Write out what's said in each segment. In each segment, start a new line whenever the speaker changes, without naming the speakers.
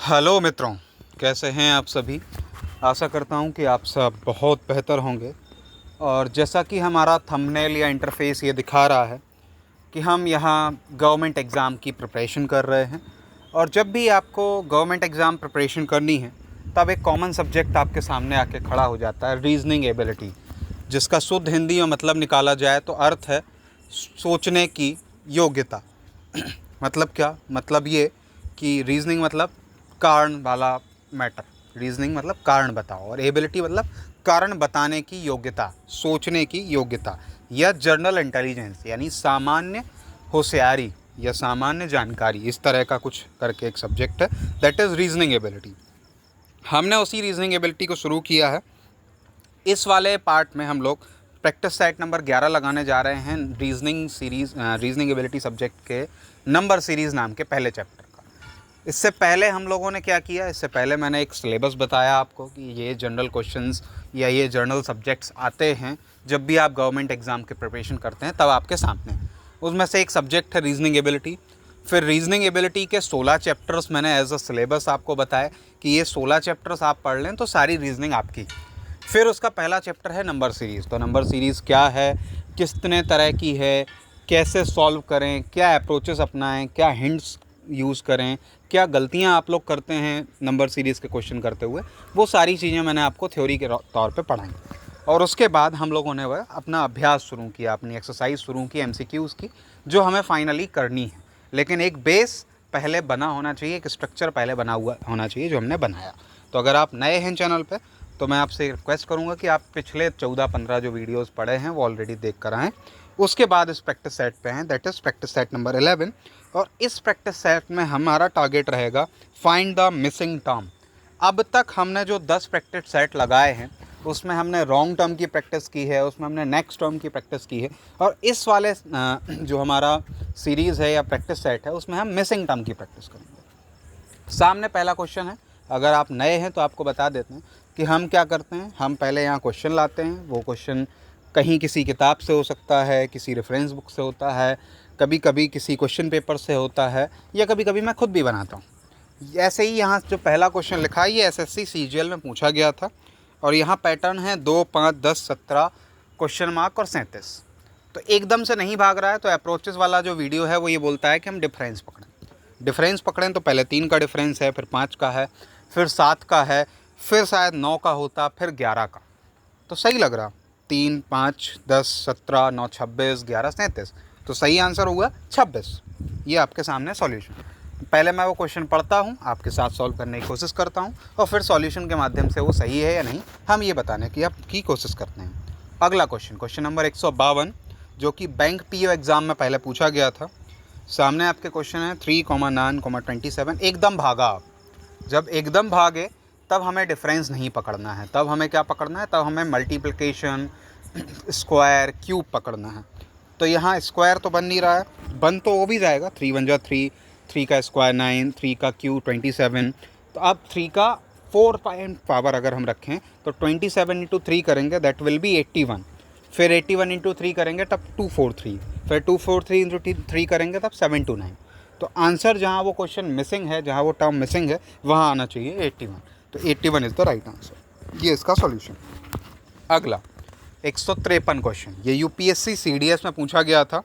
Hello मित्रों, कैसे हैं आप सभी। आशा करता हूं कि आप सब बहुत बेहतर होंगे। और जैसा कि हमारा थंबनेल या इंटरफेस ये दिखा रहा है कि हम यहाँ गवर्नमेंट एग्ज़ाम की प्रिपरेशन कर रहे हैं। और जब भी आपको गवर्नमेंट एग्ज़ाम प्रिपरेशन करनी है तब एक कॉमन सब्जेक्ट आपके सामने आके खड़ा हो जाता है, रीजनिंग एबिलिटी, जिसका शुद्ध हिंदी में मतलब निकाला जाए तो अर्थ है सोचने की योग्यता। मतलब क्या? मतलब ये कि रीजनिंग मतलब कारण वाला मैटर। रीजनिंग मतलब कारण बताओ, और एबिलिटी मतलब कारण बताने की योग्यता, सोचने की योग्यता, या जर्नल इंटेलिजेंस यानी सामान्य होशियारी या सामान्य जानकारी। इस तरह का कुछ करके एक सब्जेक्ट है, दैट इज़ रीजनिंग एबिलिटी। हमने उसी रीजनिंग एबिलिटी को शुरू किया है। इस वाले पार्ट में हम लोग प्रैक्टिस सेट नंबर 11 लगाने जा रहे हैं reasoning series, reasoning ability subject के नंबर सीरीज़ नाम के पहले चैप्टर का। इससे पहले हम लोगों ने क्या किया, इससे पहले मैंने एक सिलेबस बताया आपको कि ये जनरल क्वेश्चंस या ये जर्नल सब्जेक्ट्स आते हैं जब भी आप गवर्नमेंट एग्ज़ाम के प्रिपरेशन करते हैं तब आपके सामने। उसमें से एक सब्जेक्ट है रीजनिंग एबिलिटी। फिर रीजनिंग एबिलिटी के 16 चैप्टर्स मैंने एज अ सिलेबस आपको बताया कि ये 16 चैप्टर्स आप पढ़ लें तो सारी रीजनिंग आपकी। फिर उसका पहला चैप्टर है नंबर सीरीज़। तो नंबर सीरीज़ क्या है, कितने तरह की है, कैसे सॉल्व करें, क्या अप्रोचेस अपनाएं, क्या हिंट्स यूज़ करें, क्या गलतियां आप लोग करते हैं नंबर सीरीज़ के क्वेश्चन करते हुए, वो सारी चीज़ें मैंने आपको थ्योरी के तौर पे पढ़ाई। और उसके बाद हम लोगों ने वह अपना अभ्यास शुरू किया, अपनी एक्सरसाइज शुरू की एमसीक्यूज़ की, जो हमें फाइनली करनी है। लेकिन एक बेस पहले बना होना चाहिए, एक स्ट्रक्चर पहले बना हुआ होना चाहिए जो हमने बनाया। तो अगर आप नए हैं चैनल पे तो मैं आपसे रिक्वेस्ट करूंगा कि आप पिछले 14-15 जो वीडियोस पढ़े हैं वो ऑलरेडी देख कर आएँ। उसके बाद इस प्रैक्टिस सेट पे हैं, that is practice set number 11। और इस प्रैक्टिस सेट में हमारा टारगेट रहेगा फाइंड द मिसिंग टर्म। अब तक हमने जो 10 प्रैक्टिस सेट लगाए हैं उसमें हमने रॉन्ग टर्म की प्रैक्टिस की है, उसमें हमने नेक्स्ट टर्म की प्रैक्टिस की है। और इस वाले जो हमारा सीरीज़ है या प्रैक्टिस सेट है उसमें हम मिसिंग टर्म की प्रैक्टिस करेंगे। सामने पहला क्वेश्चन है। अगर आप नए हैं तो आपको बता देते हैं कि हम क्या करते हैं। हम पहले यहाँ क्वेश्चन लाते हैं। वो क्वेश्चन कहीं किसी किताब से हो सकता है, किसी रेफरेंस बुक से होता है, कभी कभी किसी क्वेश्चन पेपर से होता है, या कभी कभी मैं खुद भी बनाता हूँ। ऐसे ही यहाँ जो पहला क्वेश्चन लिखा है ये एसएससी सीजीएल में पूछा गया था। और यहाँ पैटर्न है 2, 5, 10, 17 क्वेश्चन मार्क और 37। तो एकदम से नहीं भाग रहा है। तो अप्रोचेस वाला जो वीडियो है वो ये बोलता है कि हम डिफरेंस पकड़ें। डिफरेंस पकड़ें तो पहले 3 का डिफरेंस है, फिर 5 का है, फिर 7 का है, फिर शायद 9 का होता, फिर 11 का। तो सही लग रहा, 3, 5, 10, 17, 9, 26, 11, 37। तो सही आंसर हुआ 26। ये आपके सामने सॉल्यूशन। पहले मैं वो क्वेश्चन पढ़ता हूँ, आपके साथ सॉल्व करने की कोशिश करता हूँ, और फिर सॉल्यूशन के माध्यम से वो सही है या नहीं हम ये बताने की आपकी कोशिश करते हैं। अगला क्वेश्चन, क्वेश्चन नंबर 152, जो कि बैंक पीओ एग्ज़ाम में पहले पूछा गया था। सामने आपके क्वेश्चन है 3,9,27। एकदम भागा आप। जब एकदम भागे तब हमें डिफरेंस नहीं पकड़ना है, तब हमें क्या पकड़ना है, तब हमें मल्टीप्लिकेशन, स्क्वायर, क्यूब पकड़ना है। तो यहाँ स्क्वायर तो बन नहीं रहा है, बन तो वो भी जाएगा, 3 1 जा 3, 3 का स्क्वायर 9, 3 का क्यूब 27। तो अब 3 का 4 पावर अगर हम रखें तो 27 इंटू 3 करेंगे, दैट विल बी 81। फिर 81 इंटू 3 करेंगे तब 243, फिर 243 इंटू 3 करेंगे तब 729। तो आंसर जहाँ वो क्वेश्चन मिसिंग है, जहाँ वो टर्म मिसिंग है, वहाँ आना चाहिए 81। तो 81 इज़ द राइट आंसर। ये इसका सॉल्यूशन। अगला 153 क्वेश्चन, ये यूपीएससी सीडीएस में पूछा गया था।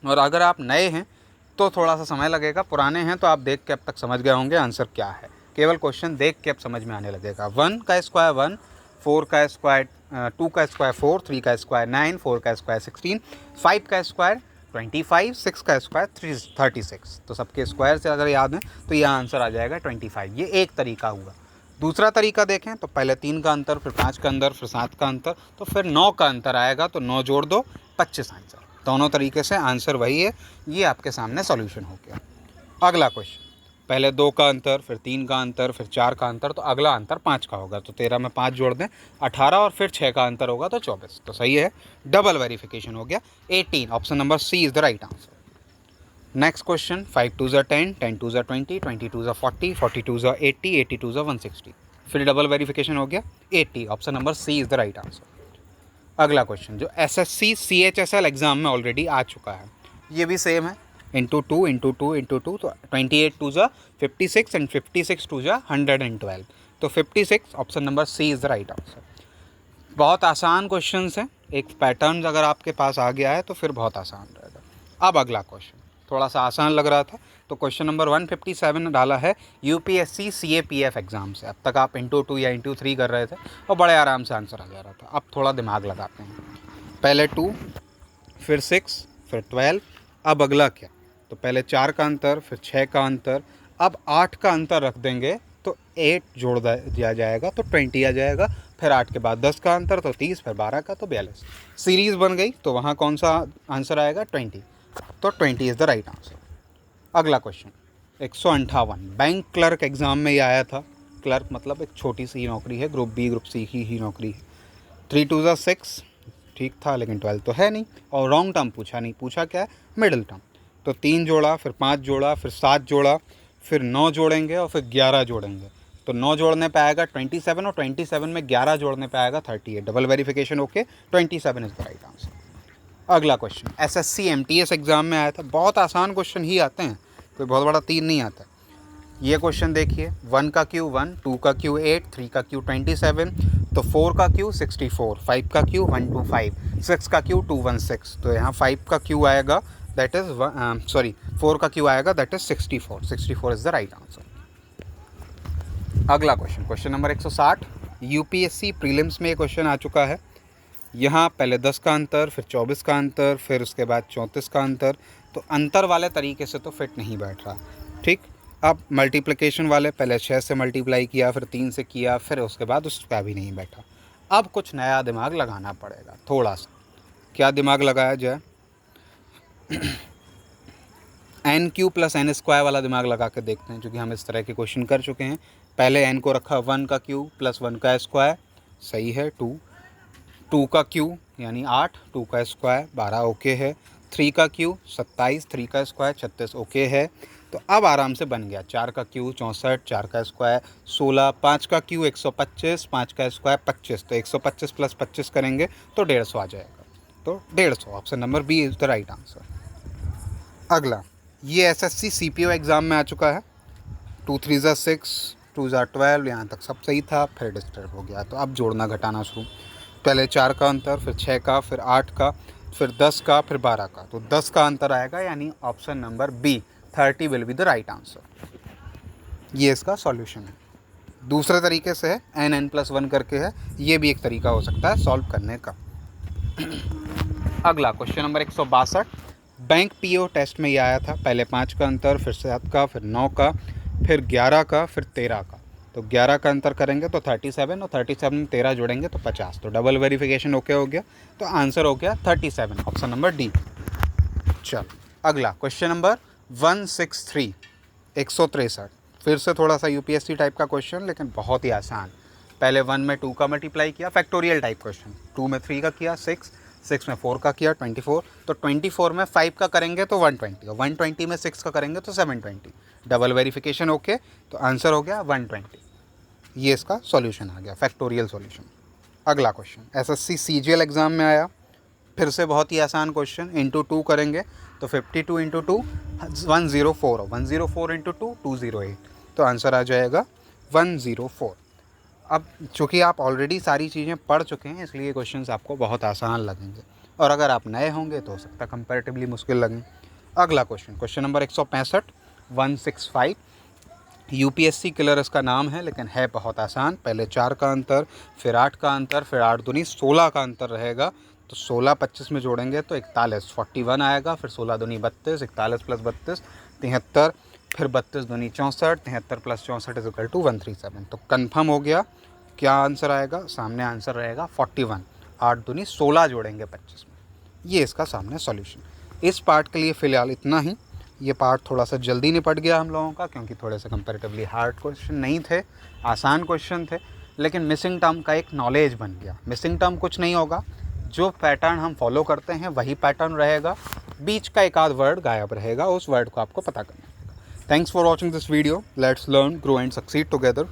और अगर आप नए हैं तो थोड़ा सा समय लगेगा, पुराने हैं तो आप देख के अब तक समझ गए होंगे आंसर क्या है। केवल क्वेश्चन देख के अब समझ में आने लगेगा। 1 का स्क्वायर 1, 4 का स्क्वायर 2 का स्क्वायर 4, 3 का स्क्वायर 9, 4 का स्क्वायर 16, 5 का स्क्वायर 25, 6 का स्क्वायर 36। तो सबके स्क्वायर से अगर याद है तो यह आंसर आ जाएगा 25। ये एक तरीका हुआ। दूसरा तरीका देखें तो पहले 3 का अंतर, फिर 5 का अंतर, फिर 7 का अंतर, तो फिर 9 का अंतर आएगा। तो 9 जोड़ दो 25 आंसर। दोनों तरीके से आंसर वही है। ये आपके सामने सॉल्यूशन हो गया। अगला क्वेश्चन, पहले 2 का अंतर, फिर 3 का अंतर, फिर 4 का अंतर, तो अगला अंतर 5 का होगा। तो 13 में 5 जोड़ दें 18, और फिर 6 का अंतर होगा तो 24। तो सही है, डबल वेरिफिकेशन हो गया 18। Option number C is the right answer. Next question, 5 2 ज़ा 10, 10 2 ज़ा 20, 20 2 ज़ा 40, 40 2 ज़ा 80, 80 2 ज़ा 160। फिर डबल वेरिफिकेशन हो गया 80। Option number C is the right answer. अगला क्वेश्चन जो एसएससी सीएचएसएल एग्ज़ाम में ऑलरेडी आ चुका है, ये भी सेम है। Into two into two into two, तो 28 टू ज़ा 56 एंड 56 टू ज़ा 112। तो 56 option number C is the right answer. बहुत आसान क्वेश्चन है, एक पैटर्न अगर आपके पास आ गया है तो फिर बहुत आसान रहेगा। अब अगला क्वेश्चन थोड़ा सा आसान लग रहा था, तो क्वेश्चन नंबर 157 डाला है यूपीएससी सीएपीएफ एग्ज़ाम से। अब तक आप इंटू टू या इंटू थ्री कर रहे थे और बड़े आराम से आंसर आ जा रहा था। अब थोड़ा दिमाग लगाते हैं, पहले 2 फिर 6 फिर 12, अब अगला क्या, तो पहले 4 का अंतर फिर 6 का अंतर, अब 8 का अंतर रख देंगे तो 8 जोड़ दिया जाएगा तो 20 आ जाएगा, फिर 8 के बाद 10 का अंतर तो 30, फिर 12 का तो 42। सीरीज़ बन गई तो वहाँ कौन सा आंसर आएगा 20, तो 20 इज़ द राइट आंसर। अगला क्वेश्चन 158, बैंक क्लर्क एग्ज़ाम में ये आया था। क्लर्क मतलब एक छोटी सी नौकरी है, ग्रुप बी ग्रुप सी की ही नौकरी है। 3 2 ज़ा 6 ठीक था, लेकिन 12 तो है नहीं, और रॉन्ग टर्म पूछा नहीं, पूछा क्या है मिडिल टर्म। तो 3 जोड़ा फिर 5 जोड़ा फिर 7 जोड़ा फिर 9 जोड़ेंगे और फिर 11 जोड़ेंगे, तो 9 जोड़ने पे आएगा 27 और 27 में 11 जोड़ने पे आएगा 38। Double verification okay, 27 is the right answer. अगला क्वेश्चन एसएससी एमटीएस एग्ज़ाम में आया था, बहुत आसान क्वेश्चन ही आते हैं, कोई बहुत बड़ा तीर नहीं आता। ये क्वेश्चन देखिए, 1 का क्यू 1, 2 का क्यू 8, 3 का क्यू 27, तो 4 का क्यू 64, 5 का क्यू 125, 6 का क्यू 216, तो यहाँ 5 का क्यू आएगा दैट इज़ 4 का क्यू आएगा that is 64। 64 is the right answer. अगला question, question number 160, UPSC prelims में ये क्वेश्चन आ चुका है। यहाँ पहले 10 का अंतर फिर 24 का अंतर फिर उसके बाद 34 का अंतर, तो अंतर वाले तरीके से तो फिट नहीं बैठ रहा, ठीक। अब मल्टीप्लिकेशन वाले, पहले 6 से मल्टीप्लाई किया फिर 3 से किया फिर उसके बाद उसका भी नहीं बैठा। अब कुछ नया दिमाग लगाना पड़ेगा थोड़ा सा। क्या दिमाग लगाया जाए? N Q plus N square वाला दिमाग लगा के देखते हैं, क्योंकि हम इस तरह के क्वेश्चन कर चुके हैं। पहले एन को रखा 1 का क्यू प्लस 1 का स्क्वायर, सही है। 2 का क्यू यानी 8, 2 का स्क्वायर 12 ओके है। 3 का क्यू 27, 3 का स्क्वायर 36 ओके है। तो अब आराम से बन गया। 4 का क्यू 64, 4 का स्क्वायर 16, 5 का क्यू 125, 5 का स्क्वायर 25, तो 125 प्लस 25 करेंगे तो 150 आ जाएगा, तो 150 option number B is the right answer. अगला, ये एसएससी सीपीओ एग्ज़ाम में आ चुका है। 2 3 ज़ा 6, 2 ज़ा 12, यहाँ तक सब सही था, फिर डिस्टर्ब हो गया, तो अब जोड़ना घटाना शुरू। पहले 4 का अंतर फिर 6 का फिर 8 का फिर 10 का फिर 12 का, तो 10 का अंतर आएगा, यानी option number B 30 will be the right answer. ये इसका सॉल्यूशन है। दूसरे तरीके से है, n+1 करके है, ये भी एक तरीका हो सकता है सॉल्व करने का। अगला question number 162, bank PO test में ये आया था। पहले 5 का अंतर फिर 7 का फिर 9 का फिर 11 का फिर 13 का, तो 11 का अंतर करेंगे तो 37 और 37 में 13 जोड़ेंगे तो 50, तो डबल वेरिफिकेशन ओके हो गया, तो आंसर हो गया 37 ऑप्शन नंबर डी। चलो अगला क्वेश्चन नंबर 163, 163, फिर से थोड़ा सा यूपीएससी टाइप का क्वेश्चन, लेकिन बहुत ही आसान। पहले 1 में 2 का मल्टीप्लाई किया, फैक्टोरियल टाइप क्वेश्चन। 2 में 3 का किया 6, 6 में 4 का किया 24, तो 24 में 5 का करेंगे तो 120, और 120 में 6 का करेंगे तो 720, डबल वेरिफिकेशन ओके, तो आंसर हो गया 120। ये इसका सॉल्यूशन आ गया, फैक्टोरियल सॉल्यूशन। अगला क्वेश्चन एसएससी सीजीएल एग्ज़ाम में आया, फिर से बहुत ही आसान क्वेश्चन। इंटू 2 करेंगे तो 52 इंटू 2 104, 104 इंटू 2 208, तो आंसर आ जाएगा 104। अब चूँकि आप ऑलरेडी सारी चीज़ें पढ़ चुके हैं, इसलिए क्वेश्चंस आपको बहुत आसान लगेंगे, और अगर आप नए होंगे तो हो सकता है कंपैरेटिवली मुश्किल लगें। अगला question, question number 165, 165, UPSC killer इसका नाम है, लेकिन है बहुत आसान। पहले 4 का अंतर फिर 8 का अंतर फिर 8 दूनी 16 का अंतर रहेगा, तो 16 25 में जोड़ेंगे तो 41, 41 आएगा, फिर 16 दूनी 32, 41 प्लस 32 73, फिर 32 दूनी 64, 73 प्लस 64 इज इक्वल टू 137, तो कन्फर्म हो गया। क्या आंसर आएगा? सामने आंसर रहेगा 41, 8 दूनी 16 जोड़ेंगे 25 में। ये इसका सामने सॉल्यूशन। इस पार्ट के लिए फ़िलहाल इतना ही। ये पार्ट थोड़ा सा जल्दी निपट गया हम लोगों का, क्योंकि थोड़े से कंपैरेटिवली हार्ड क्वेश्चन नहीं थे, आसान क्वेश्चन थे, लेकिन मिसिंग टर्म का एक नॉलेज बन गया। मिसिंग टर्म कुछ नहीं होगा, जो पैटर्न हम फॉलो करते हैं वही पैटर्न रहेगा, बीच का एक आध वर्ड गायब रहेगा, उस वर्ड को आपको पता करना पड़ेगा। Thanks for watching this video. Let's learn, grow and succeed together.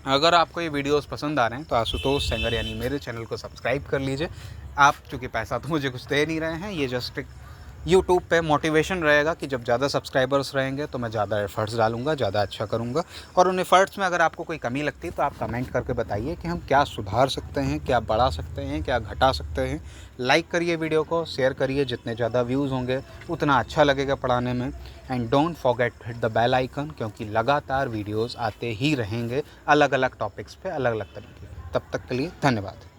अगर आपको ये वीडियोस पसंद आ रहे हैं तो आशुतोष सेंगर यानी मेरे चैनल को सब्सक्राइब कर लीजिए। आप चूँकि पैसा तो मुझे कुछ दे नहीं रहे हैं, ये जस्ट एक यूट्यूब पे मोटिवेशन रहेगा कि जब ज़्यादा सब्सक्राइबर्स रहेंगे तो मैं ज़्यादा एफ़र्ट्स डालूँगा, ज़्यादा अच्छा करूँगा। और उन एफ़र्ट्स में अगर आपको कोई कमी लगती है तो आप कमेंट करके बताइए कि हम क्या सुधार सकते हैं, क्या बढ़ा सकते हैं, क्या घटा सकते हैं। लाइक करिए वीडियो को, शेयर करिए, जितने ज़्यादा व्यूज़ होंगे उतना अच्छा लगेगा पढ़ाने में। And don't forget to hit the bell icon, क्योंकि लगातार वीडियोज़ आते ही रहेंगे अलग अलग टॉपिक्स पे, अलग अलग तरीके के। तब तक के लिए धन्यवाद।